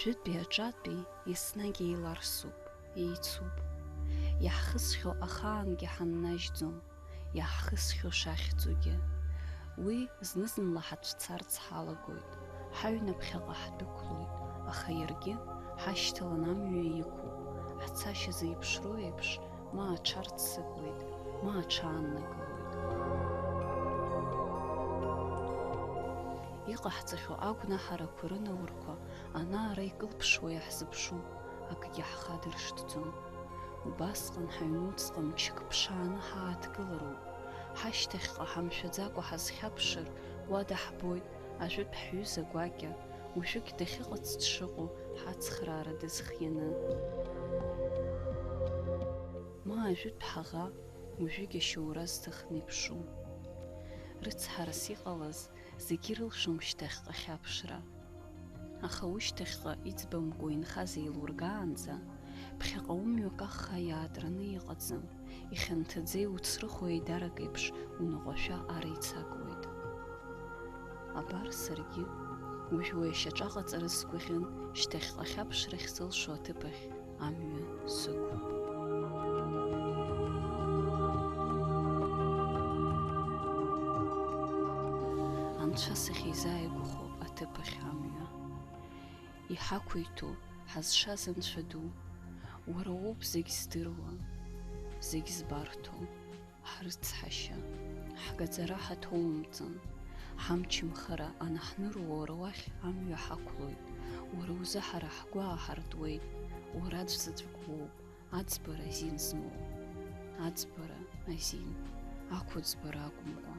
Ажәытәи аҿатәи еснагь еиларсуп, еицуп. Иаҳхысхьоу ахаангьы ҳаннажьӡом, иаҳхысхьоу шахьӡугьы. Уи зны-зынла ҳацәцарц ҳалагоит, ҳаҩнаԥхьаҟа ҳдәықәлоит, аха иаргьы ҳашьҭалан амҩа иқәуп. Ҳцашьа зеиԥшроу еиԥш, ма аҽарццакуеит, ма аҽааннакылоит. Иҟаҳҵахьоу агәнаҳарақәа рынаурқәа ана-ара икылԥшуа иаҳзыԥшу, акгьы ҳхадыршҭӡом. Убасҟан ҳаҩнуҵҟа мчык ԥшааны ҳааҭгылароуп. Ҳашьҭахьҟа ҳамшәаӡакәа ҳазхьаԥшыр, уа даҳбоит ажәытә ҳҩыза гәакьа, уажәыгь дахьыҟац дшыҟоу ҳацхраара дызхианы. Ма ажәытә ҳаӷа, уажәыгь ашьоура зҭахны иԥшу. Рыцҳарас иҟалаз зегьы ирылшом шьҭахьҟа хьаԥшра. Аха ушьҭахьҟа иӡбамкәа инхаз еилургаанӡа, ԥхьаҟа умҩак ахха иаатраны иҟаӡам, ихьанҭаӡа иуцрыхо еидарак еиԥш унаҟәашәа ара ицагуеит. Абар саргьы, уажә уи ашьаҿаҟаҵара сгәаӷьын, шьҭахьҟа хьаԥшрахь сылшо аҭыԥахь амҩа сықәуп. Анцәа сахьизааигәахо аҭыԥахь амҩа. Иҳақәиҭу ҳазшаз Анцәа ду, уара уоуп зегь здыруа, зегь збарҭоу, ҳрыцҳашьа, ҳгаӡара ҳаҭоумҵан, ҳамчымхара анаҳныруа уара уахь амҩа ҳақәлоит, уара узы ҳара ҳгәы ааҳартуеит, уара аӡәзаҵәык уоуп, аӡбара азин змоу, аӡбара азин, ақәыӡбара акәымкәа.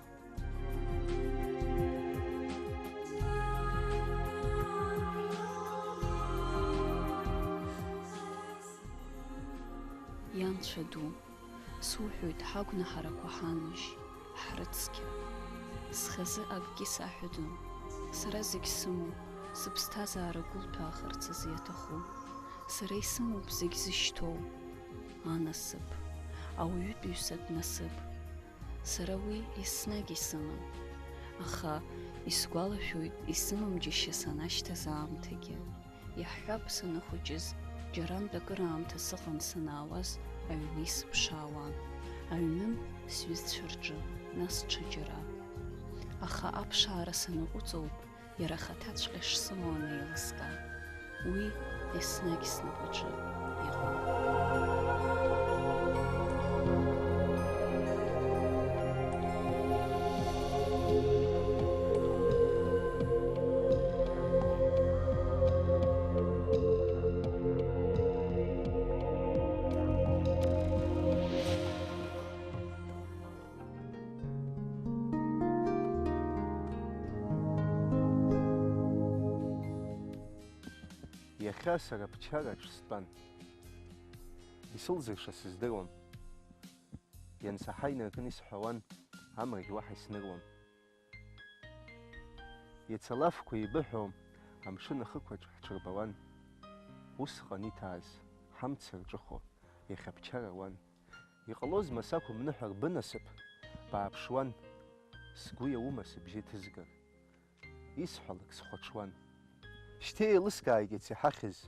Ианцәа ду, суҳәоит ҳагәнаҳарақәа ҳаныжь, ҳрыцқьа. Схазы акгьы саҳәаӡом, сара зегь сымоуп, сыԥсҭазаара гәылҭәаахарц азы иаҭаху. Сара исымоуп зегь зышьҭоу, анасыԥ, ауаҩытәыҩсатә насыԥ. Сара уи еснагь исымам, аха исгәалашәоит исымам џьашьа санашьҭаз аамҭагьы. Иаҳҳәап санахәыҷыз, џьарантә акыраамҭа сыҟан санаауаз, аҩны исыԥшаауан. Аҩнын сҩызцәа рҿы, нас ҽаџьара. Аха аԥшаара санаҟәыҵоуп, иара ахаҭаҵәҟьа шсымоу анеилыскаа. Уи еснагь снапаҿы иҟоуп. Иахьа сара ԥчараҿ стәан. Исылзырша сыздыруам. Иансаҳа инаркны исҳәауан, амрагь уаҳа исныруам. Иацы алафқәа еибыҳәо, амшын ахықәаҿ ҳҽырбауан. Усҟан иҭааз, ҳамца рҿыхо, иахьа ԥчара ауан. Иҟалозма сақәымныҳәар бынасыԥ, бааԥшуан. Сгәы иаума сыбжьы ҭызгар. Исҳәалак схәаҽуан. Шьҭа еилыскааигеит иҳахьыз,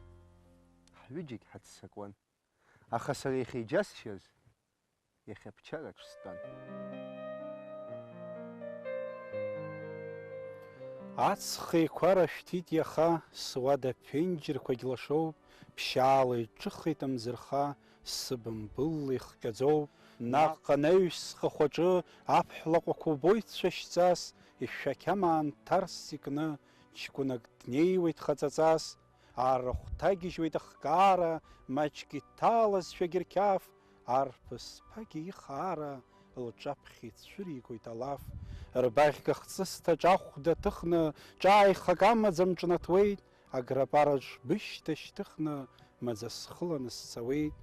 ҳҩыџьегь ҳаццакуан. Аха сара иахьа иџьасшьаз, иахьа ԥчараҿ стәан. Аҵх еиқәара шәҭит иаха, суада ԥенџьырқәагь лашоуп, ԥшьаала иҿыхеит амзырха, сыбымбылла ихҟьаӡоуп. Наҟ анаҩс хахәаҿы аԥҳәлаҟәақәа убоит цәашьҵас, ишәақьамаан ҭарс икны, ҷкәынак днеиуеит хаҵаҵас, арахәҭагьежьуеит ахкаара, маҷк иҭалазшәа гьырқьаф, арԥыс ԥагьа ихаара, лҿаԥхьа ицәыригоит алаф. Рбаӷьга хҵысҭаҿ ахәда ҭыхны, ҿааихак амаӡам ҿнаҭуеит, аграпараҿ бышьҭа шьҭыхны, маӡа схыланы сцауеит.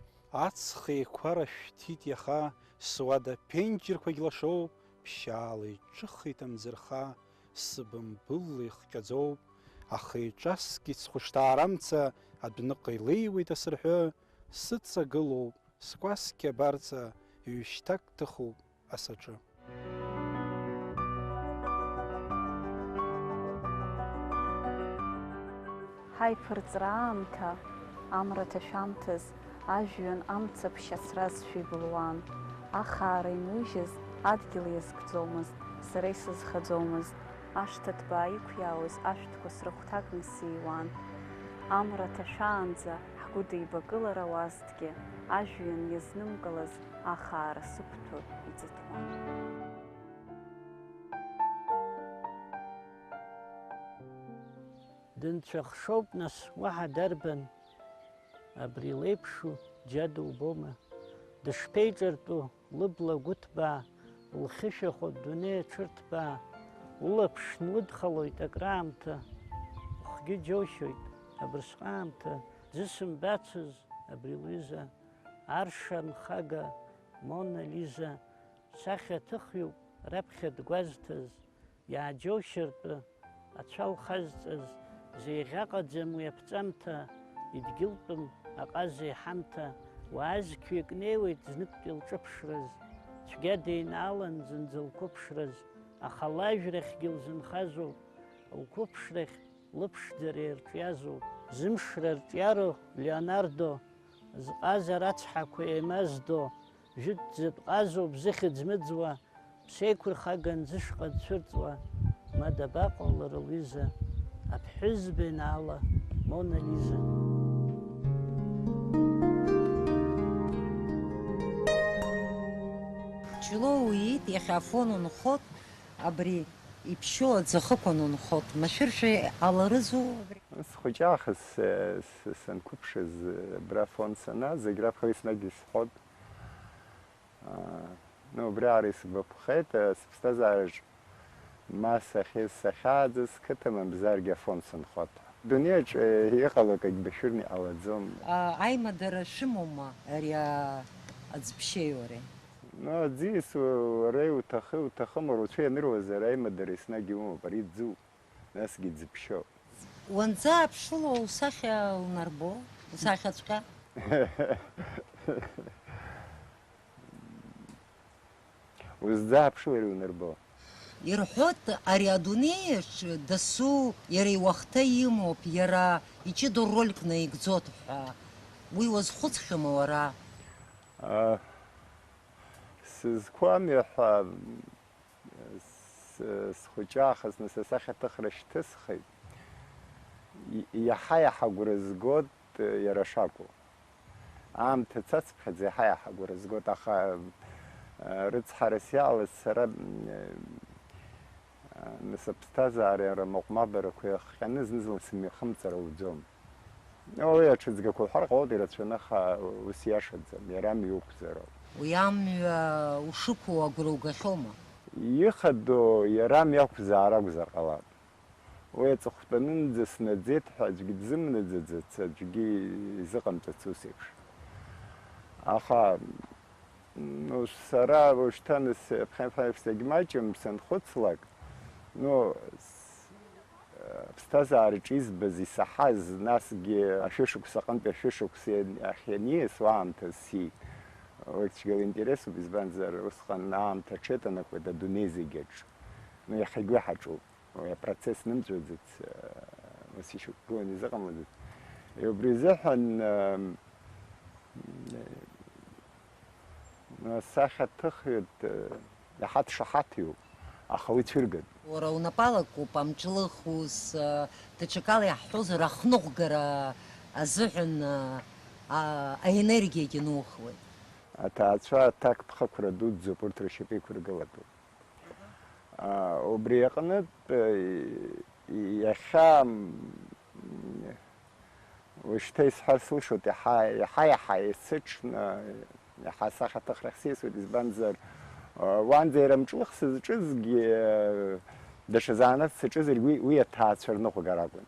Аҵх еиқәара шәҭит иаха, суада ԥенџьырқәагь лашоуп, ԥшьаала иҿыхеит амӡырха, сыбымбылла ихҟьаӡоуп. Аха иҿаскит схәышҭаара амца, адәныҟа илеиуеит асырҳәы, сыҵагылоуп, скәасқьа абарҵа, ҩышьҭак ҭыхуп асаҿы. ҳаиԥырҵра аамҭа, амра ҭашәамҭаз, ажәҩан амцаԥшь-ацразшәа ибылуан. Ахаара инижьыз адгьыл иазкӡомызт, сара исызхаӡомызт. Ашҭа ҭбаа иқәиаауаз ашәҭқәа срыхәҭакны сиуан. Амра ҭашәаанӡа ҳгәыдеибакылара уазҭгьы, ажәҩан иазнымкылаз ахаара сықәҭәо иӡыҭуан. Дынцәахшоуп, нас, уаҳа дарбан? Абри леиԥшу џьа дубома? Дышԥеиҿартәу лыбла гәыҭбаа, лхьышәахәа дунеи аҽырҭбаа, улаԥш нлыдхалоит акраамҭа, ухгьы џьоушьоит абырсҟаамҭа, дзысымбацыз абри лҩыза, арша нхага Мона Лиза, сахьа ҭыхҩуп раԥхьа дгәазҭаз, иааџьоушьартәы ацәа лхазҵаз, зеиӷьаҟаӡам уи аԥҵамҭа, идгьылтәым аҟаза иҳамҭа, уаазқьҩык неиуеит зныктәи лҿыԥшраз, цәгьа деинаалан зынӡа лқәыԥшраз, аха лажәрахьгьы лзынхазоуп, лқәыԥшрахь лыԥшӡара ирҿиазоуп, зымшра рҿиароу Леонардо, зҟаза рацҳақәа еимаздо, жәытәӡатә ҟазоуп зыхьыӡ мыӡуа, ԥсеиқәырхаган зышҟа дцәырҵуа, ма дабаҟоу лара лҩыза, аԥҳәызба еинаала Мона Лиза. Ҷлоу уиит, иахьа афон унхот, абри иԥшьоу аӡахықәан унхот. Машәыршәа аларызу? Схәыҷаахыс санқәыԥшыз абра афон саназ, зегь раԥхьа еснагь исҳәот. Убри аара исгәаԥхеит, сыԥсҭазаараҿ ма сахьааӡаз қыҭа мамзаргьы афон сынхот. Дунеиаҿ иҟало акагь башәырны иҟалаӡом. Аимадара шәымоума ари аӡбшьеиуареи? Аӡиас уара иуҭахым, уара уцәа ианыруазар аимадара еснагь имоуп, ари ӡуп, насгьы ӡыԥшьоуп. Уанӡааԥшыло усахьа унарбо, усахьаҵәҟьа? Узӡааԥшылар иунарбо. Ирҳәоит, ари адунеиаҿ дасу иара иуахҭа имоуп, иара иҷыдоу рольк наигӡоит ҳәа. Уи уазхәыцхьома уара? Сызқәамҩа ҳәа схәыҷаахысны сасахьаҭыхра шьҭысхит. Иаҳа-иаҳа агәра згоит иара шакәу. Аамҭа цацԥхьаӡа иаҳа-иаҳа агәра згоит, аха рыцҳарас иаалаз сара сыԥсҭазаара иара маҟәмабарақәа иахҟьаны зны-зынла сымҩахымҵыр ауӡом. Уи аҽыӡгақәа уҳәар ҟалоит, ирацәаны, аха ус иашаӡам, иара мҩақәзароуп. Уи амҩа ушықәу агәра угахьоума? Ихадоу иара мҩақәзаара акәзар ҟалап. Уи аҵыхәтәанынӡа снаӡеит ҳәа аӡәгьы дзымнаӡаӡац, аӡәгьы изыҟамҵац ус еиԥш. Аха сара уажәшьҭан ԥхьаԥхьаԥсагьмаҷым санхәыцлак, ԥсҭазаараҿ избаз, исаҳаз, насгьы ашәышықәса аҟынтәи ашәышықәса ахьаниасуа аамҭа цәгьала интересуп, избанзар усҟан аамҭа аҽеиҭанакуеит адунеи зегьаҿ. Иахьагьы ҳаҿуп, уи апроцесс нымҵәаӡац, ус ишықәгыланы изыҟамлаӡац. Убри азыҳәан сахьаҭыхҩык иаҳа дшаҳаҭҩуп, аха уи цәыргатәуп. Уара унапалакуп амҿлых ус даҽакала иаҳҳәозар ахныҟәгара азыҳәан аенергиагьы нухуеит. Аҭаацәа аҭакԥхықәра дуӡӡоуп, урҭ ршьапы иқәыргылатәуп. Убри аҟнытә иахьа уажәшьҭа исҳәар сылшоит, иаҳа-иаҳа исыҽны, иаҳа сахьаҭыхрахь сеисуеит, избанзар уанӡа иара амҿлых сызҿызгьы, даҽа заанас саҿызаргьы уи аҭаацәа рныҟәгара акәын.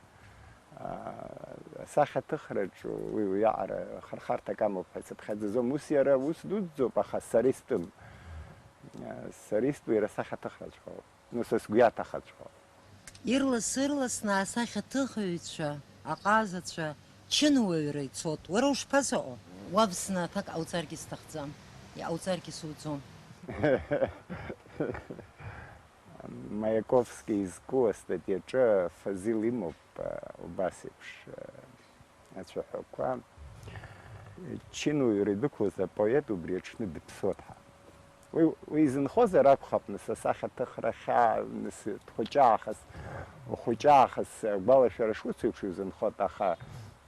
Асахьаҭыхраҿ уи уиаҟара хархарҭак амоуп ҳәа исыԥхьаӡаӡом. Ус иара ус дуӡӡоуп, аха сара истәым. Сара истәу иара асахьаҭыхраҵәҟьоуп, са сгәы иаҭахаҵәҟьоуп. Ирлас-ырласны асахьаҭыхыҩцәа, аҟазацәа чынуаҩра ицот. Уара ушԥазыҟоу? Уавсны аҭак ҟауҵаргьы сҭахӡам, иҟауҵаргьы суӡом. Маяковски изку астатиаҿы Фазил имоуп, убас еиԥш ацәаҳәақәа чынуаҩра идәықәлоз апоет убри аҽны дыԥсуа дҳа. Уи изынхозар акәхап нас асахьаҭыхра хьаа нас ухәыҷаахыс агәалашәара шуцеиԥш изынхот, аха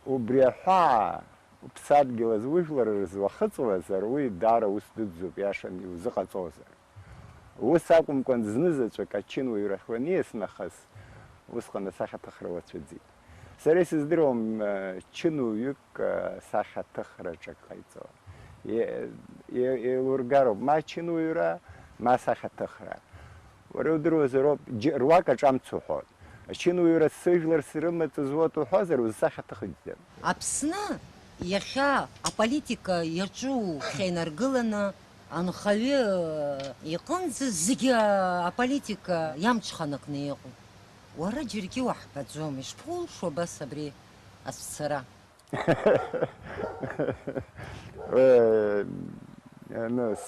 убри аҳәаа уԥсадгьыл азужәлар рзы уахыҵуазар, уи даара ус дуӡӡоуп, иашан иузыҟаҵозар. Ус акәымкәан знызаҵәык ачынуаҩрахь уаниас нахыс, усҟан асахьаҭыхра уацәыӡит. Сара исыздыруам чынуаҩык асахьаҭыхраҿ ак ҟаиҵо. Еилургароуп ма ачынуаҩра, ма асахьаҭыхра. Уара иудыруазароуп руакаҿ амц уҳәот. Ачынуаҩра сыжәлар срымаҵ зуат уҳәозар, узсахьаҭыхӡам. Аԥсны иахьа аполитика иаҿу хьаинаргыланы анхаҩы иҟынӡа зегьы аполитика иамҽханакны иҟоуп. Уара џьаргьы уаҳбаӡом, ишԥоулшо абас абри азцара?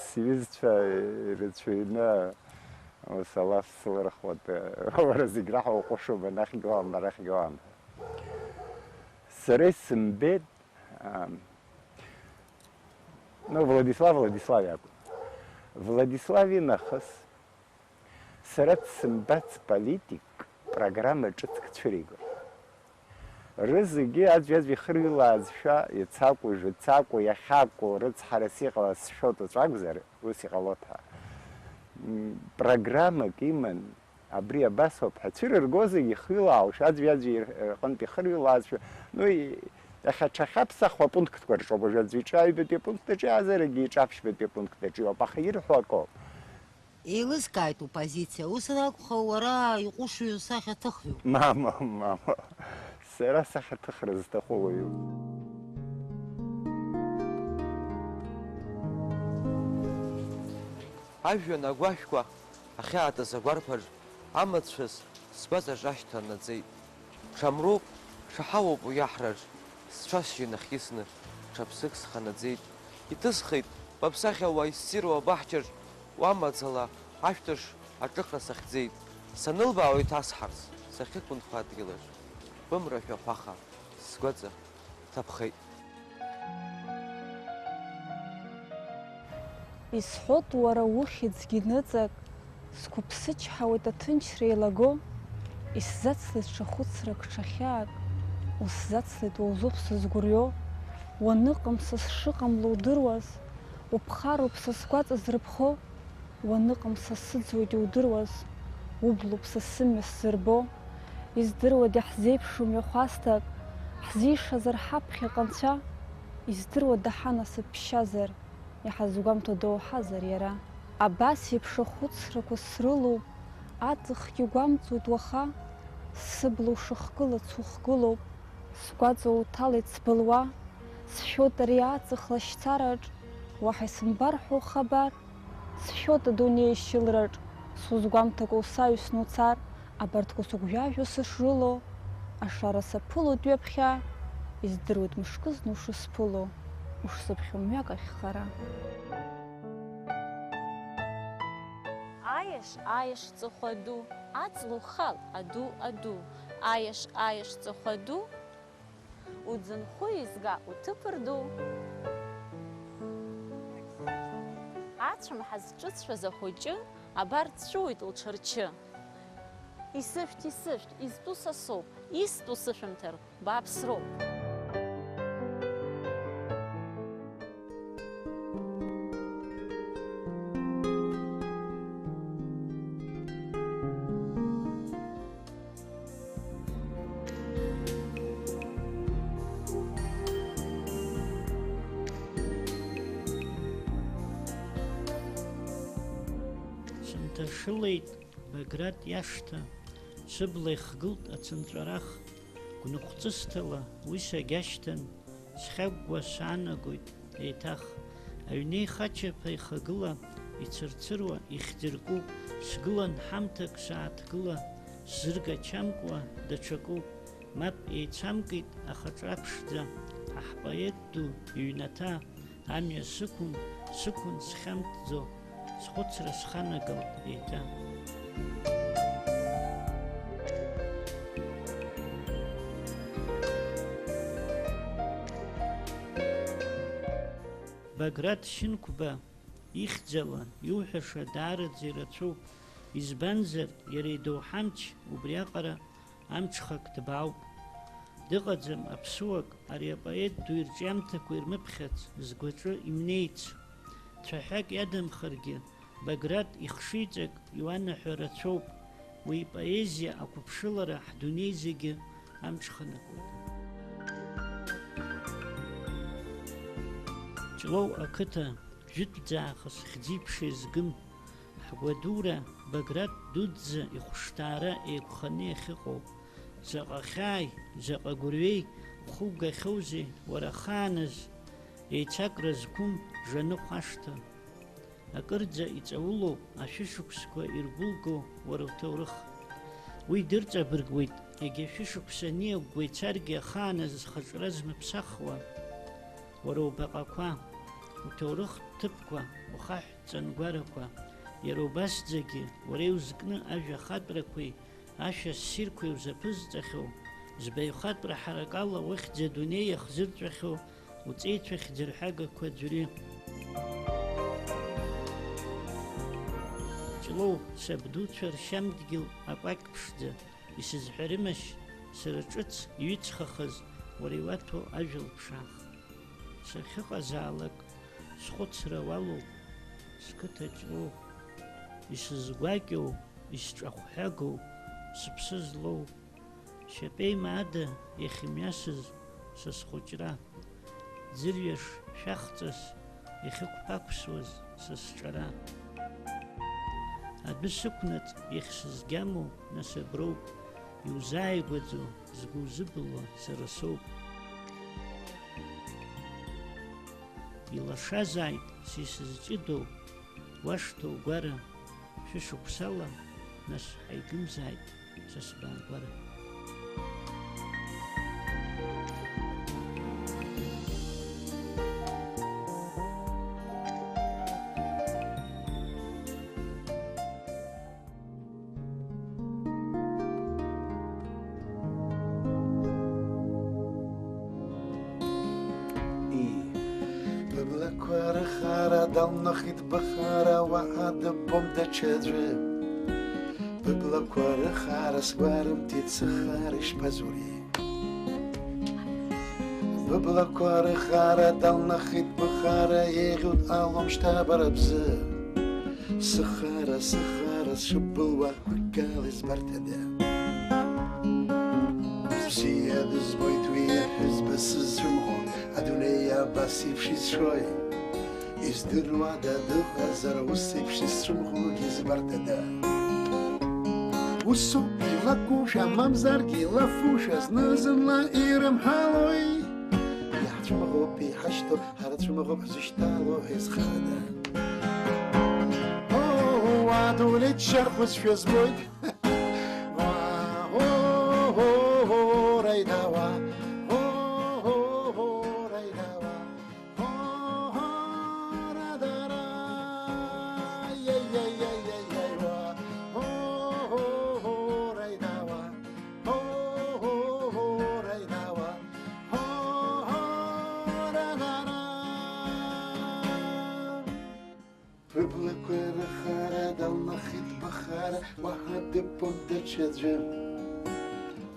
Сивизцәа ирыцәаҩны ус алаф сылырхуат, уара зегь раҳ уҟәышуп, анахь гауам, арахь гауам. Сара исымбеит, Владислав иакәын. Владислав инахыс сара дсымбац политик программа ҿыцк цәыригон. Рызегьы аӡәи ихырҩлаазшәа ицакәу, иахьакәу, рыцҳарас иҟалаз сшәоит уаҵәы акәзар, ус иҟалоит ҳәа. Программак иман, абри абас ауп ҳәа цәырырго зегьы ихыҩлаауашәа, аӡәи рҟынтә ихырҩлаазшәа, иахьа ҽахьаԥсахуа апунктқәа рҿоуп, уажәы аӡәы иҿы аҩбатәи апунктаҿы иаазаргьы иҿы аԥшьбатәи апунктаҿы иоуп, аха ирҳәо акоуп. Еилызкааит упозициа, ус анакәха уара иҟәышҩу сахьаҭыхҩуп. Мама, сара сахьаҭыхра зҭаху уаҩуп. Ажәҩан агәашәқәа ахьаатыз агәарԥаҿ амацәыс сгәаҵаҿ ашьҭа наӡеит. Ҽамроуп, ҽаҳауоуп уи аҳраҿ, сҽасжьы нахьисны, ҽаԥсык сханаӡеит. Иҭысхит баԥсахьа уа иссируа абаҳчаҿ, уамаӡала ашәҭыш аҿыхра сахьӡеит. Санылбаауа иҭасҳарц, сахьықәынхо адгьылаҿ, бымра ҳәахәаха, сгәаҵа ҭаԥхеит. Исҳәот уара ухьӡгьы ныҵак, сқәыԥсычҳауеит аҭынчра еилаго, исзацлеит ҽа хәыцрак, ҽа хьаак, усзацлеит уаузоуп сызгәырҩо, уаныҟам са сшыҟамло удыруаз, уԥхароуп са сгәаҵа зрыԥхо, уаныҟам са сыӡуеит иудыруаз, ублоуп са сымҩа сзырбо, издыруада ҳзеиԥшу мҩахәасҭак, ҳзишазар ҳаԥхьаҟа анцәа, издыруада ҳанасыԥ ԥшьазар, иҳазгәамҭо доуҳазар иара. Абас еиԥш ахәыцрақәа срылоуп, аҵыхгьы гәамҵуеит уаха, сыбла ушыхгылац ухгылоуп, сгәаҵа уҭалеит сбылуа, сшәоит ари аҵых лашьцараҿ, уаҳа исымбар ҳәа ухабар, сшәоит адунеи ашьылраҿ, сузгәамҭакәа усаҩсны уцар, абарҭқәа сыгәжәажәо сышрыло, ашара саԥылоит ҩаԥхьа, издыруеит мышкызны ушысԥыло, ушсыԥхьо мҩак ахь хара. Аеш ҵыхәа ду, аҵла ухал, аду, аеш ҵыхәа ду, уӡынхәы изга уҭыԥ рду. Ацәымҳа зҿыцәаз ахәыҷы, абар дҵәыуеит лҽырчы. Исышәҭ, изтәу са соуп, истәу сышәымҭар, бааԥсроуп. Сынҭашылеит Баграт иашҭа, сыбла ихгылт ацынҵәарах, гәныхәҵысҭала уи сагьашьҭан, схьагәгәа саанагоит еиҭах. Аҩнеи хачаԥа ихагыла, ицырцыруа ихьӡыркуп, сгылан ҳамҭак сааҭгыла, сзыргачамкуа даҽакуп. Мап еицамкит ахаҿра ԥшӡа, аҳпоет ду иҩнаҭа, амҩа сықәын схьамҭӡо, схәыцра сханагалт еиҭа. Баграт Шьынқәба ихьӡала иуҳәаша даараӡа ирацәоуп. Избанзар, иара идоуҳа амч убриаҟара амҽхак ҭбаауп. Дыҟаӡам аԥсуак ари апоет ду ирҿиамҭақәа ирмыԥхьац, згәаҿы имнеиц. Цәаҳәак иадамхаргьы, Баграт ихшыҩҵак иуанаҳәо рацәоуп. Уи поезиа ақәыԥшылара ҳдунеи зегьы амҽханакуеит. Ҷлоу ақыҭа жәытәӡаахыс хьӡи-ԥшеи згым ҳгәадура Баграт дуӡӡа ихәшҭаара еиқәханы иахьыҟоу. Заҟа хьааи, заҟа гәырҩеи ухугахьоузеи уара ахааназ, еицакра зқәым Жаныҟә ашҭа. Акырӡа иҵаулоуп ашәышықәсқәа иргәылго уара уҭоурых. Уи дырҵабыргуеит, егьа шәышықәса ниагәгәа ицаргьы ахааназ зхаҿра змыԥсахуа. Уара убаҟақәа, уҭоурых ҭыԥқәа, ухаҳә ҵангәарақәа, иара убасӡагьы уара иузкны ажәа хатәрақәеи ашәа ссирқәеи узаԥызҵахьоу, збаҩхатәра ҳаракала ухьӡ адунеи иахзырҵәахьоу уҵеицәахь ӡырҳәагақәа ӡәри. Ҷлоу сабдуцәа ршьамдгьыл акәакь ԥшӡа, исызҳәарымашь сара ҿыц иҩыҵхахаз уара иуаҭәоу ажәа лԥшаах. Сахьыҟазаалак схәыцра уалоуп, сқыҭа Ҷлоу, исызгәакьоу, исҿахәҳәагоу, сыԥсы злоу, шьапеима ада иахьымҩасыз са схәыҷра, ӡырҩаш шәахҵас иахьықәԥақәсуаз са сҿара. Адәы сықәнаҵ иахьсызгьамоу насаброуп, иузааигәаӡоу згәы узыбылуа сара соуп. Илашазааит са исызҷыдоу уашҭоу гәара, шәышықәсала нас ҳаигымзааит са сбаагәара. Dalnachit bachara wa ad bom da chedre Bibla kwara khara swarim tit sakharish pazuri Bibla kwara khara dalnachit bachara yegud alom shtabarabze Sakhara shubulwa kukalis bartada Psiya dizboytwiya hizbasiz rumho Aduneya basif shizshoy Издыруада дыҟазар ус еиԥш исцәымӷугьы збартада. Усоуп илакәушәа, мамзаргьы илафушәа, зны-зынла ирымҳалои. Иаҳцәымӷуп, иҳашьҭоуп, ҳарацәымӷуп ҳзышьҭало ҳизхада. Адунеи дшархәызшәа збоит. Раидауа. Wahad bom da chedre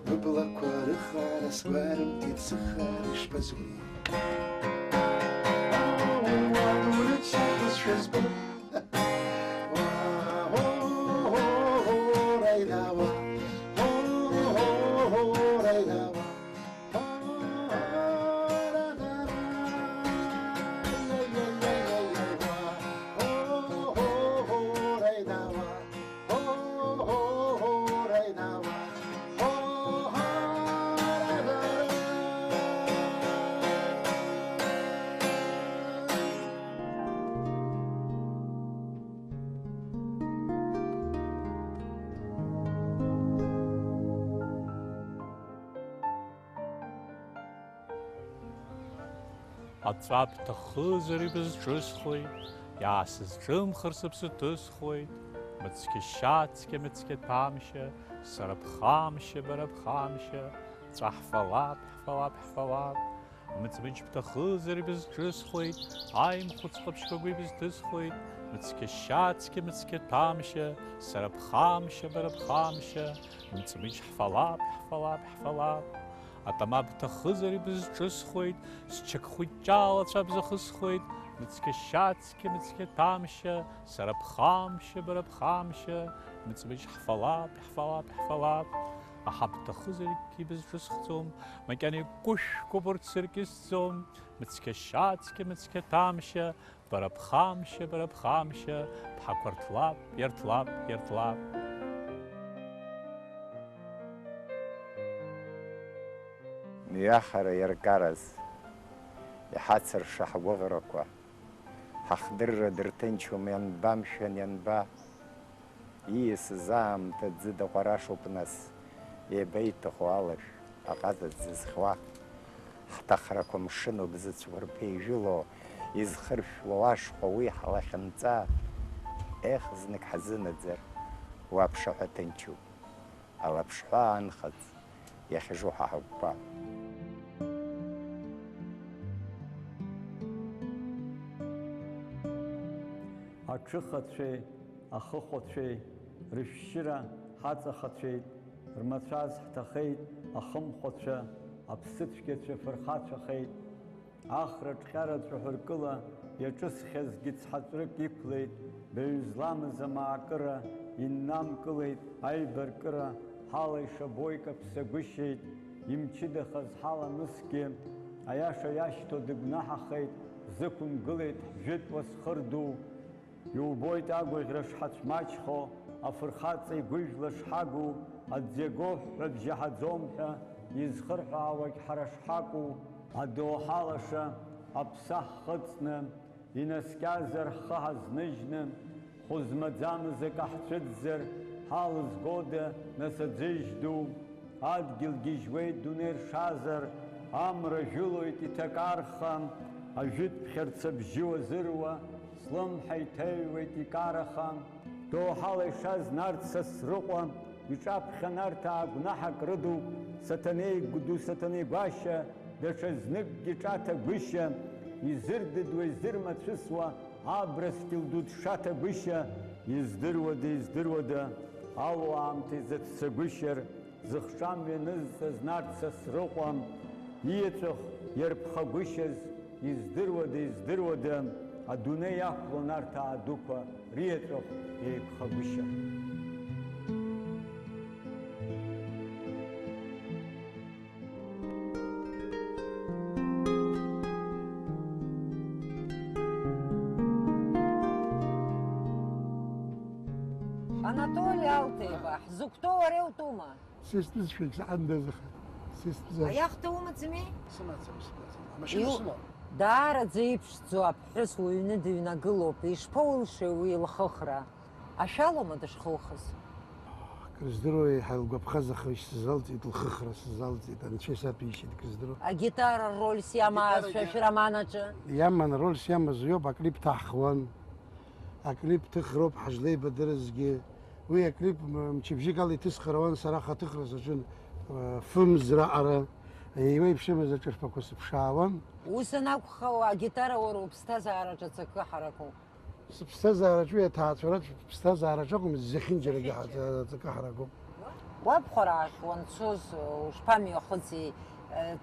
Bibla kwara khara swarim tit sakharish pazuri Adunit sharkhus shazbun Raidawa Raidawa Аҵәап ҭахызар ибызҿысхуеит, иаасызҿымхыр сыԥсы ҭысхуеит, мыцқьа-шьацқьа, мыцқьа-ҭамшьа, сара бхамшьа, бара бхамшьа, ҵәа ҳфалап, ҳфалап, ҳфалап, Мыцмыч птахызари бызҿысхуеит, аимхәыцҟаԥшьқәагәи бызҭысхуеит, мыцқьа-шьацқьа, мыцқьа-ҭамшьа, сара ԥхамшьа, бара ԥхамшьа, мыцмыч ҳфалап, ҳфалап, ҳфалап. Атама бҭахызари бызҿысхуеит, счақхәыҷҷалацәа бзахысхуеит, мыцқьа-шьацқьа, мыцқьа-ҭамшьа, сара ԥхамшьа, бара ԥхамшьа, мыцмыч ҳфалап, ҳфалап, ҳфалап. Аҳа бҭахызаргьы бызҿысхӡом, макьана игәышәқәоуп урҭ сыркьысӡом, мыцқьа-шьацқьа, мыцқьа-ҭамшьа, бара ԥхамшьа, бара ԥхамшьа, бҳақәа рҭлап, иарҭлап, иарҭлап. Мҩахара иаркараз, иҳацырша ҳгәыӷрақәа, ҳахдырра дырҭынчуам ианба, мшәан ианба, ииасыз аамҭа ӡыда ҟәарашоуп нас, еибеиҭаху алашә, аҟаза дзызхуа, ҳҭахрақәа мшынуп зыцәқәырԥеижәыло, изхыршәуа ашхәа уи ҳлахьынҵа, ех, знык ҳазынаӡар, уаԥшаҳәа ҭынчуп, алаԥшҳәа аанхац, иахьыжу ҳа ҳагәқәа. Аҽыхацәеи, ахыхәацәеи, рышәшьыра ҳаҵахацәеит, рмацәаз ҳҭахеит, ахымхәацәа, аԥсыцәгьацәа фырхацәахеит, ахра ҿҟьараҵәа ҳәыркыла, иаҿысхьазгьы цҳаҵәрык иқәлеит, баҩ зламыз амаакыра, иннамкылеит, аибаркыра, ҳала ишабо икаԥсагәышьеит, имчыдахаз ҳаламысгьы, аиаша иашьҭо дыгәнаҳахеит, зықәымгылеит ҳжәытә уасхырду, иубоит агәаӷьра шҳацәмаҷхо, афырхаҵа игәыжәла шҳагу, аӡиаго ҳәа бжьаҳаӡом ҳәа, изхырҳәаауагь ҳара шҳакәу, адоуҳа лаша, аԥса ҳхыҵны, инаскьазар ҳхы ҳазныжьны, хәызмаӡамыз акы ҳцәыӡзар, ҳалызгода нас аӡыжь ду, адгьыл гьежьуеит дунеи ршазар, амра жәылоит иҭакарха, ажәытә ԥхьарца бжьы уазыруа, слымҳа иҭаҩуеит икараха, доуҳала ишаз нарҭ Сасрыҟәа, иҿаԥхьа нарҭаа гәнаҳак рыдуп, саҭанеи ду саҭанеи гәашьа, даҽа зныкгьы ҿаҭагәышьа, изырдыдуа изырмацәысуа, абрыскьыл ду дшаҭагәышьа, издыруада, издыруада, алуаамҭа изацәцагәышьар, зыхшамҩа нызҵаз нарҭ Сасрыҟәа, иеҵәах иарԥхагәышьаз, издыруада, издыруада, адунеи иақәло нарҭаа дуқәа, риеҵәах еиқәхагәышьа. Анатолий Алтеева, ҳзықәтәоу уара иутәума? Сыстызшәагь саҳандазыха. Аиахта умаӡами? Сымаӡам, сымаӡам. Амашьына сымам. Даараӡа иԥшӡоу аԥҳәыс уҩны дыҩнагылоуп, ишԥаулшеи уи илхыхра? Ашәалоума дышхухыз? Крыздыруеи ҳаилгәаԥхаз исзалҵит, лхыхра сзалҵит, анцәа саԥишьит, крыздыруеи. Агитара рольс иамаазшәа шәроманаҿы? Иаман рольс иамаз иоуп, аклип ҭаҳхуан, аклип ҭыхроуп ҳазлеибадырызгьы. Уи аклип мчыбжьык ала иҭысхыр сара хаҭыхра саҿын, фымзраҟара, еиуеиԥшымыз аҿырԥақәа сыԥшаауан. Ус анакәха агитара уара уԥсҭазаараҿ аҵакы ҳаракуп. Сыԥсҭазаараҿ уи аҭаацәараҿ ԥсҭазаараҿ акәым, зехьынџьарагьы аҵакы ҳаракуп. Уабхәараа шуанцоз ушԥамҩахыҵи,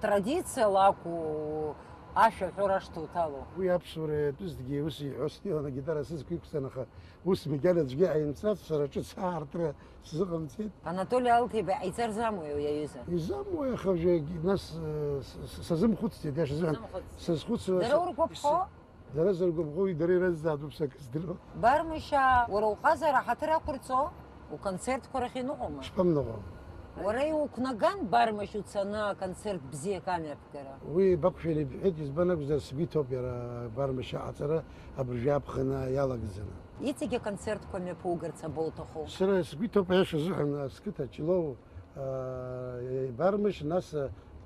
традициала акәу ашәаҳәара шҭуҭало? Уи аԥсуара иатәызҭгьы ус иҳәоз иҟан, агитара сызқәиқәҵан, аха ус макьана аӡәгьы ааимҵац, сара ҿыц аартра сзыҟамҵеит. Анатолий Алтеева иҵарзамуи уи аҩыза? Изамуи, аха нас сазымхәыцӡеит, иашазыҳәан сазхәыцуа. Дара ургәаԥхо? Дара зыргәаԥхо, уи дара иразҵаатәуп сакыздыруа. Бармышьа, уара уҟазара аҳаҭыр ақәырҵо? Уконцертқәа рахь иныҟәома? Шԥамныҟәо? Уара иуқәнаган Бармышь уцаны аконцерт бзиак амҩаԥгара? Уи бақәшәан ибҳәеит, избан акәзар сгәы иҭоуп иара Бармышьа аҵара абыржәы аԥхына иалагӡаны. Иҵегьы аконцертқәа мҩаԥугарц абоуҭаху? Сара сгәы иҭоуп аиаша азыҳәан, сқыҭа Ҷлоу, Бармышь, нас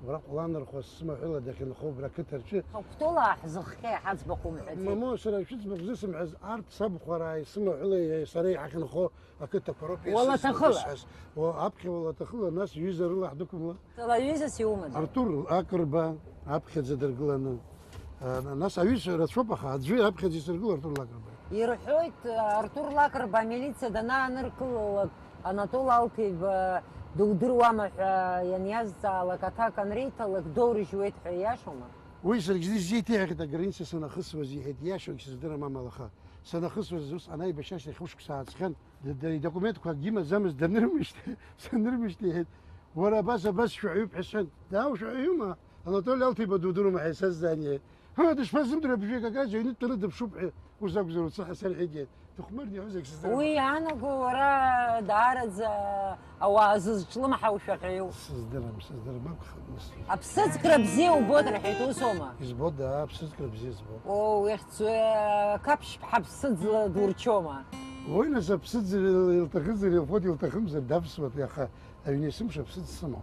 وراق لانرخوا السما حلا داخل خوب راكتر شي خبطولا حزخي حزبكم حتي ماما سرا شو تسمع زسم عز ارت سبخ وراي سما حلا صريح كن خو اكت كروبي والله تخلى وابكي والله تخلى الناس يوزر الله حدكم تلا يوزس يوم ارتور اقربا ابكي زدر قلنا الناس عايش رتشوبخ ادجي ابكي زدر قلنا ارتور اقربا يروحوت ارتور لاقربا ميليция دنا نركل اناطول الكي دودروا مع ينياز لكتا كان ريتلك دور جويت حياشوما ويسر جديد جيتي هكذا قرينسي سنة خصوة زي هدياش ويكسر درا ما ملخا سنة خصوة زوس أنا يبشاش يخوشك ساعات سخن دوكومنت كوا جيما زمز دنرمشتي سنرمشتي هيد ورا بس شعيب حسن داو شعيوما أنا طول لالتي بدودرو مع حساس زانية هذا ايش فازم درا بفيكا كاجا ينت ترد بشبح وزاك زور صح سريع جيت تخمرني عاوزك سدرا وي أنا ورا دارز أوازز شلون حوش حيو سدرا ما بخلص أبسط كربزي وبود رحيتو سوما يزبط ده أبسط كربزي يزبط أو يخت كابش بحبسط دورتشوما وين سبسط يلتخز يلفوت يلتخمز دافس يا أخي أبني سمش بسط السما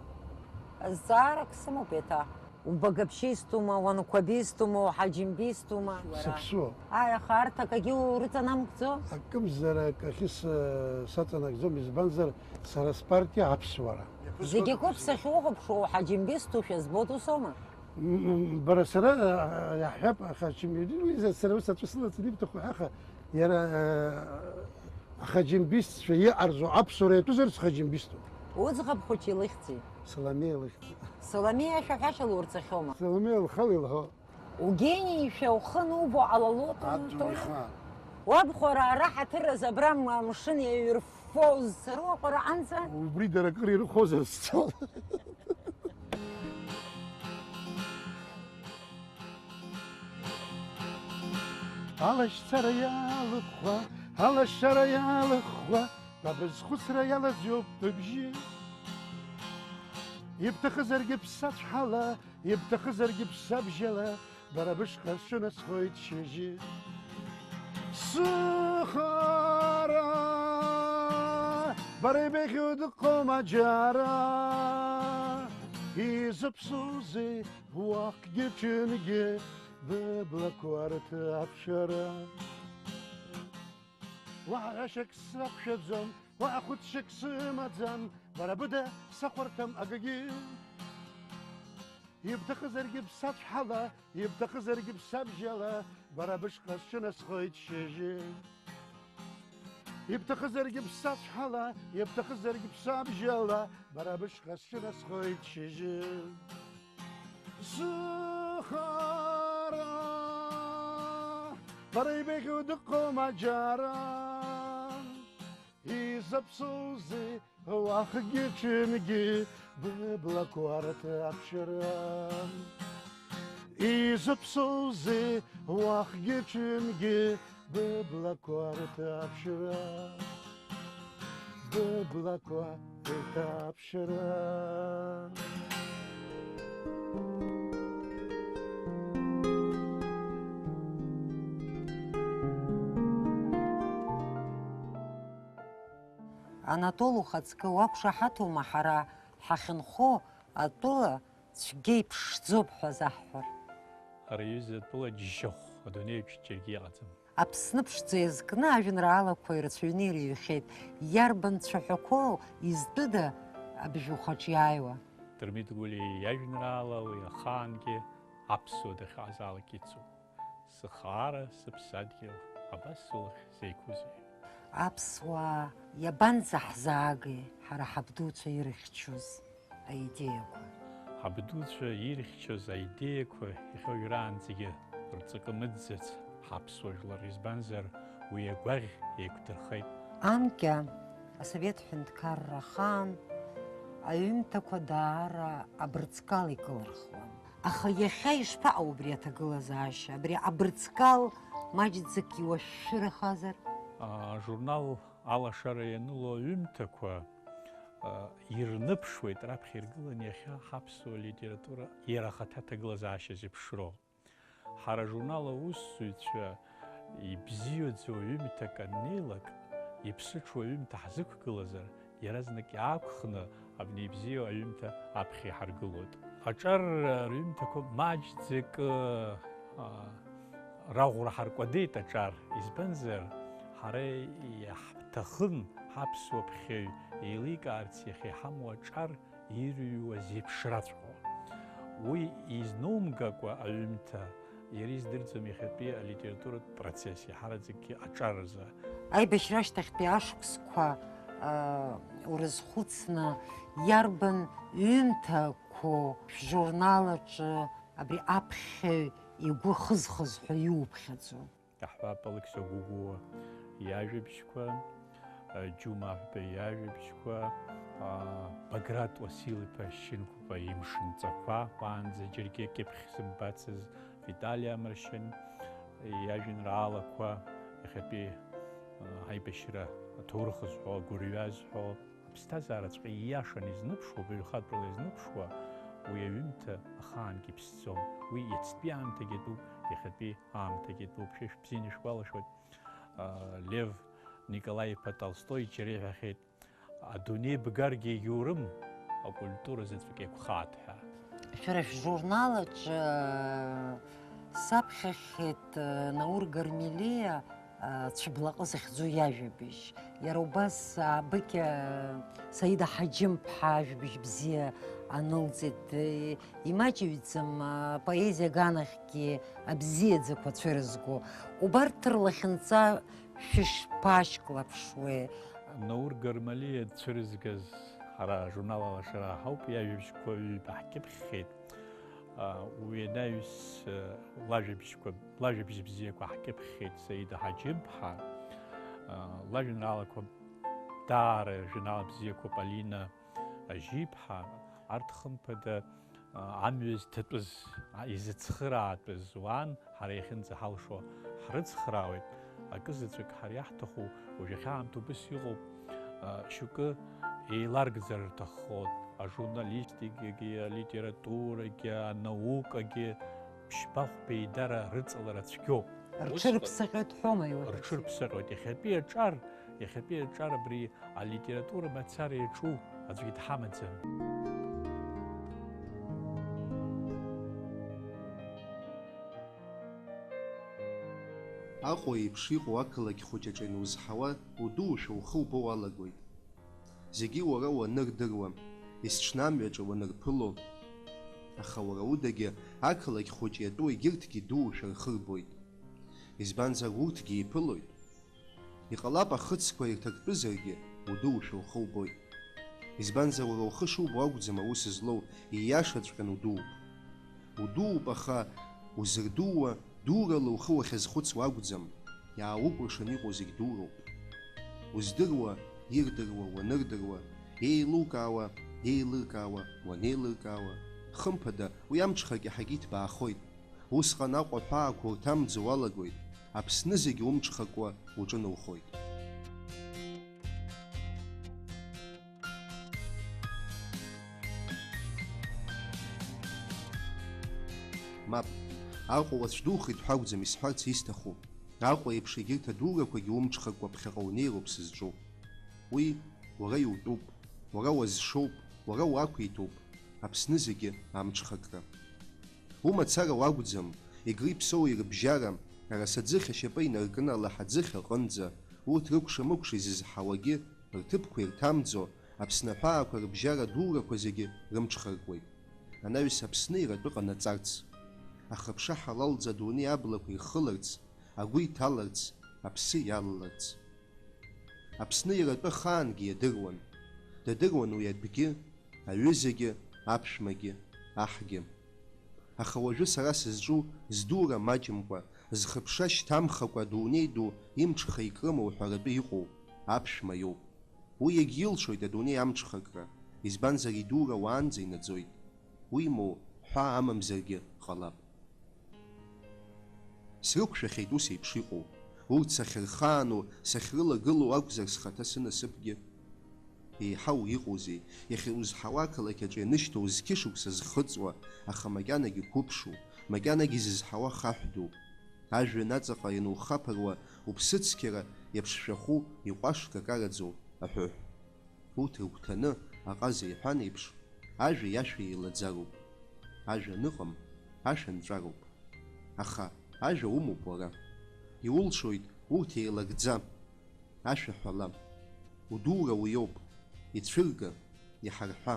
الزارك سمو بيتا وبقبشيستوما ونكوبيستوما وحاجمبيستوما سبسو يا خارتا كجيو ريتا نامكزو أكم زرا كخيس ساتنا كزوم يزبانزر سارسبارتي عبسورا زيجي كوب سشوغ بشو حاجمبيستو شزبوتو سوما برسرا يا حب أخاشم يدين وإذا سرا ستوصل تديب تخو أخا يرى أخاجمبيست في أرزو عبسورا تزرس خاجمبيستو وزغب خوتي لختي سلامية لختي سلامية شافاش الورتخوما سلامية الخلي لها وجيني شوخنوبو على لوطو وابخورا راح ترز برام مشن يرفوز روح ورا عنزة وبريد ركري رخوز الصال على الشرا يا الأخوة على الشرا يا الأخوة بابز خسرة يا لزيوب تبجي يبتخزر جبسات حلا يبتخزر جبسات بجلا برابش خشنا سخويت شجي سخارا بريبك ودقو مجارا يزبسوزي واق جتشنجي ببلاكوارت أبشرا وعشك سبشتزم وأخد شك سمتزم برابدا سقرتم أجاجي يبتخزر جب سطح حلا يبتخزر جب سبجلا برابش قشنا سخيت شجي يبتخزر جب سطح حلا يبتخزر جب سبجلا برابش قشنا سخيت شجي سخارا بريبك ودقو مجارا يزبسوزي واخجي تشمجي ببلاكوارت أبشرا يزبسوزي واخجي تشمجي ببلاكوارت أبشرا ببلاكوارت أبشرا أناطول خацкы уақәшаҳаҭума маҳара ҳахьынхо атәыла цәгьа иԥшӡоуп ҳәа заҳҳәар. Ара аҩыза атәыла џьшьахә адунеиаҿ џьаргьы иҟаӡам. Аԥсны ԥшӡа иазкны ажәеинраалақәа ирацәаҩны ирыҩхьеит. Иарбан цәаҳәақәоу изтәыда абжьухаҿ иааиуа? Дырмит Гәлиа иажәеинраала уи ахаангьы аԥсуа дахьаазаалак ицуп. Сыхаара, сыԥсадгьыл, абас улахь зеиқәузеи? Аԥсуаа иабанӡаҳзаагеи ҳара ҳабдуцәа ирыхьчоз аидеиақәа? Ҳабдуцәа ирыхьчоз аидеиақәа иахьоуҩраанӡагьы рҵакы мыӡӡац ҳаԥсуа жәлар, избанзар уи агәаӷь еиқәдырхеит. Анкьа асовет ҳәынҭқарра ахаан аҩымҭақәа даара абрыҵкал икылырхуан. Аха иахьа ишԥаҟоу убри аҭагылазаашьа? Абри абрыҵкал маҷӡак иуашәшәырахазар? Ажурнал алашара ианыло аҩымҭақәа ирныԥшуеит раԥхьа иргылан иахьа ҳаԥсуа литература иара ахаҭа аҭагылазаашьа зеиԥшроу. Ҳара ажурнал аусзуҩцәа ибзиаӡоу аҩымҭак аннеилак, иԥсыҽу аҩымҭа ҳзықәгылазар, иаразнак иаақәхны абни ибзиоу аҩымҭа аԥхьа иҳаргылоит. аҿар рҩымҭақәа маҷӡак раӷәра ҳаркәадеит аҿар, избанзар ҳара иаҳҭахын ҳаԥсуа ԥхьаҩ еиликаарц иахьа иҳамоу аҿар ирыҩуаз еиԥшраҵәҟьо. Уи изнумгакәа аҩымҭа иара издырӡом иахьатәи алитературатә процесс иаҳараӡакгьы аҿар азы. Аибашьра ашьҭахьтәи ашықәсқәа урызхәыцны иарбан ҩымҭақәоу шәжурнал аҿы абри аԥхьаҩ игәы хызхызҳәа иуԥхьаӡо? Аҳбаб Алықьса Гәыгәуа иажәабжьқәа, Џьума Аҳәба иажәабжьқәа, Баграт Уасил-иԥа Шьынқәба имшынҵақәа, уаанӡа џьаргьы кьыԥхь зымбацыз Витали Амрашьын иажәеинраалақәа, иахьатәи аибашьра аҭоурых зҳәо, агәырҩа зҳәо, аԥсҭазаараҵәҟьа ииашан изныԥшуа, баҩхатәрала изныԥшуа, уи аҩымҭа ахаангьы иԥсӡом. Уи иацтәи аамҭагьы дууп, иахьатәи аамҭагьы дууп. Шәа шәбзианы ишәгәалашәоит, Лев Николаи-иԥа Толстой џьара иҳәахьеит, адунеи бгаргьы егьоурым, акультура заҵәык еиқәхаат ҳәа. Шәара шәжурнал аҿы саԥхьахьеит Наур Гармелиа цәыблаҟы захьӡу иажәабжь. Иара убас Быкьа Саида Ҳаџьым-ԥҳа ажәабжь бзиа анылҵит. Имаҷыҩӡам поезиа аганахьгьы абзиаӡақәа цәырызго. Убарҭ рлахьынҵа шәышԥашьклаԥшуеи? Наур Гармелиа дцәырызгаз ҳара ажурнал алашара ҳауп, иажәабжьқәа ҩба ҳкьыԥхьхьеит. Уи анаҩс лажәабжь бзиақәа ҳкьыԥхьхьеит Саида Ҳаџьым-ԥҳа, лажәеинраалақәа даара жәеинраала бзиақәа Полина Ажьи-ԥҳа, арҭ хымԥада амҩа зҭатәыз, изыцхыраатәыз уан, ҳара иахьынӡаҳалшо ҳрыцхраауеит. Акызаҵәык ҳара иаҳҭаху уажә ахьаамҭоу убыс иҟоуп, шьоукы еиларгӡар рҭаххо, ажурналистикагьы, алитературагьы, анаукагьы ԥшьбахә еидара рыҵалара цәгьоуп. Рҽырԥсаҟьоит ҳәома иуҳәарц? Рҽырԥсаҟьоит. Иахьатәи аҿар абри алитература мацара иаҿу аӡәгьы дҳамаӡам. Аҟәа еиԥш иҟоу ақалақь хәыҷаҿы ианузҳауа, удуушәа ухы убо уалагоит. Зегьы уара уанырдыруа, есҽны амҩаҿы уанырԥыло, аха уара удагьы ақалақь хәыҷ иатәу егьырҭгьы дуушәа рхы рбоит. Избанзар урҭгьы иԥылоит. Иҟалап ахыцқәа ирҭактәызаргьы, удуушәа ухы убоит. Избанзар уара ухы шубо акәӡам аус злоу, ииашаҵәҟьан удууп. Удууп, аха узырдууа дуурала ухы уахьазхәыцуа акәӡам, иаауқәыршан иҟоу зегь дуроуп. Уздыруа, ирдыруа, уанырдыруа, еилукаауа, еилыркаауа, уанеилыркаауа, хымԥада уи амҽхак иаҳагьы иҭбаахоит. Усҟан Аҟәа ҳәаақәа урҭамӡо уалагоит, Аԥсны зегьы умҽхакуа уҿыноухоит. Мап, Аҟәа уацәдухеит ҳәа акәӡам исҳәарц исҭаху. Аҟәа еиԥш егьырҭ адурақәагьы умҽхакуа ԥхьаҟа унеироуп сызҿу. Уи уара иутәуп, уара уазшоуп, уара уақәиҭуп, Аԥсны зегьы амҽхакра. Умацара уакәӡам, игри ԥсоу ирыбжьара, арасаӡыхь ашьапы инаркын алаҳаӡыхь аҟынӡа, урҭ рыкәша-мыкәша изызҳауагьы, рҭыԥқәа ирҭамӡо, Аԥсны аҳәаақәа рыбжьара дурақәа зегьы рымҽхаркуеит. Анаҩс Аԥсны иратәы ҟанаҵарц, ахыԥша ҳалалӡа адунеи аблақәа ирхыларц, агәы иҭаларц, аԥсы иалаларц. Аԥсны иратәы хаангьы иадыруан. Дадыруан уи адәгьы, аҩызагьы, аԥшәмагьы, аҳгьы. Аха уажәы сара сызҿу здура маҷымкәа, зхыԥша шьҭамхакәа адунеи ду имҽха икрымоу ҳәаратәы иҟоу, аԥшәма иоуп. Уи егьилшоит адунеи амҽхакра, избанзар идура уаанӡа инаӡоит. Уимоу, ҳәа амамзаргьы ҟалап. Срықәшәахьеит ус еиԥш иҟоу, урҭ сахьырхаану, сахьрылагылоу акәзар схаҭа сынасыԥгьы. Еиҳау иҟоузеи, иахьузҳауа ақалақь аҿы ианышьҭоу зқьышықәса зхыҵуа, аха макьанагьы қәыԥшу, макьанагьы зызҳауа хаҳәду. Ажәҩан аҵаҟа ианухаԥыруа, уԥсыцқьара иаԥшшәаху, иҟәашк акараӡоу аҳәыҳә. Урҭ рыгәҭаны, аҟаза иҳәан еиԥш, ажәа иашәа еилаӡароуп. ажәа ныҟам, ашәа нҵәароуп. Аха ажәа умоуп уара, иулшоит урҭ еилагӡа. Ашәа ҳәала, удура уиоуп, ицәырга, иҳарҳәа.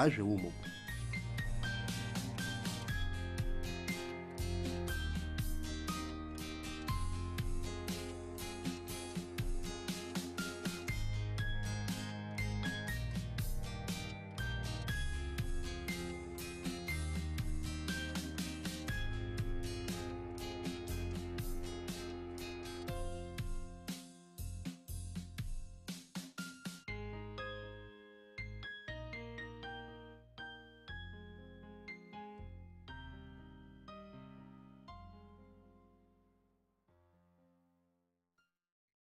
Ажәа умоуп.